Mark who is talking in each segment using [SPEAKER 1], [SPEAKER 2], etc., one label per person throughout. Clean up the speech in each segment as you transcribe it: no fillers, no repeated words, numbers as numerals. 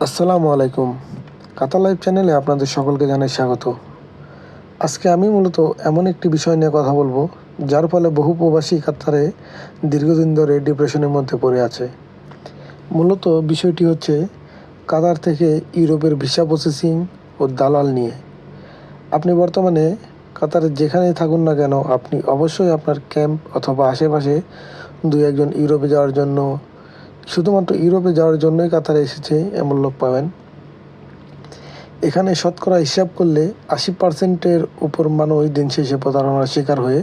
[SPEAKER 1] আসসালামু আলাইকুম। কাতার লাইভ চ্যানেলে আপনাদের সকলকে জানাই স্বাগত। আজকে আমি মূলত এমন একটি বিষয় নিয়ে কথা বলবো, যার ফলে বহু প্রবাসী কাতারে দীর্ঘদিন ধরে ডিপ্রেশনের মধ্যে পড়ে আছে। মূলত বিষয়টি হচ্ছে কাতার থেকে ইউরোপের ভিসা প্রসেসিং ও দালাল নিয়ে। আপনি বর্তমানে কাতারে যেখানেই থাকুন না কেন, আপনি অবশ্যই আপনার ক্যাম্প অথবা আশেপাশে দু একজন ইউরোপে যাওয়ার জন্য, শুধুমাত্র ইউরোপে যাওয়ার জন্যই কাতারে এসেছে এমন লোক পাবেন। এখানে শতকরা হিসাব করলে 80%-এর উপর মানুষ দিন শেষে প্রতারণার শিকার হয়ে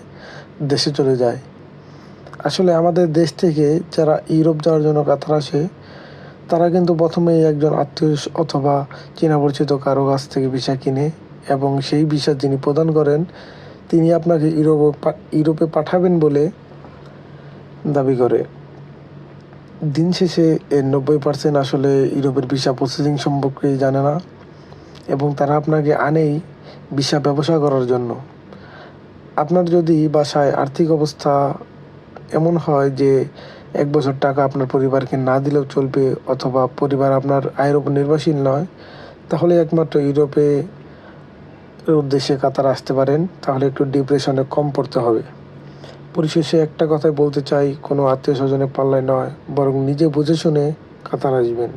[SPEAKER 1] দেশে চলে যায়। আসলে আমাদের দেশ থেকে যারা ইউরোপ যাওয়ার জন্য কাতার আসে, তারা কিন্তু প্রথমেই একজন আত্মীয় অথবা চেনা পরিচিত কারো কাছ থেকে ভিসা কিনে এবং সেই ভিসা যিনি প্রদান করেন তিনি আপনাকে ইউরোপে পাঠাবেন বলে দাবি করে। দিন শেষে এর 90% আসলে ইউরোপের ভিসা প্রসেসিং সম্পর্কে জানে না এবং তারা আপনাকে আনেই ভিসা ব্যবসা করার জন্য। আপনার যদি বাসায় আর্থিক অবস্থা এমন হয় যে 1 বছর টাকা আপনার পরিবারকে না দিলেও চলবে অথবা পরিবার আপনার আয়ের উপর নির্ভরশীল নয়, তাহলে একমাত্র ইউরোপে উদ্দেশ্যে কাতার আসতে পারেন। তাহলে একটু ডিপ্রেশনে কম পড়তে হবে। পরিশেষে একটা কথাই বলতে চাই, কোনো আত্মীয় স্বজনের পাল্লায় নয়, বরং নিজে বুঝে শুনে কাতার আসবেন।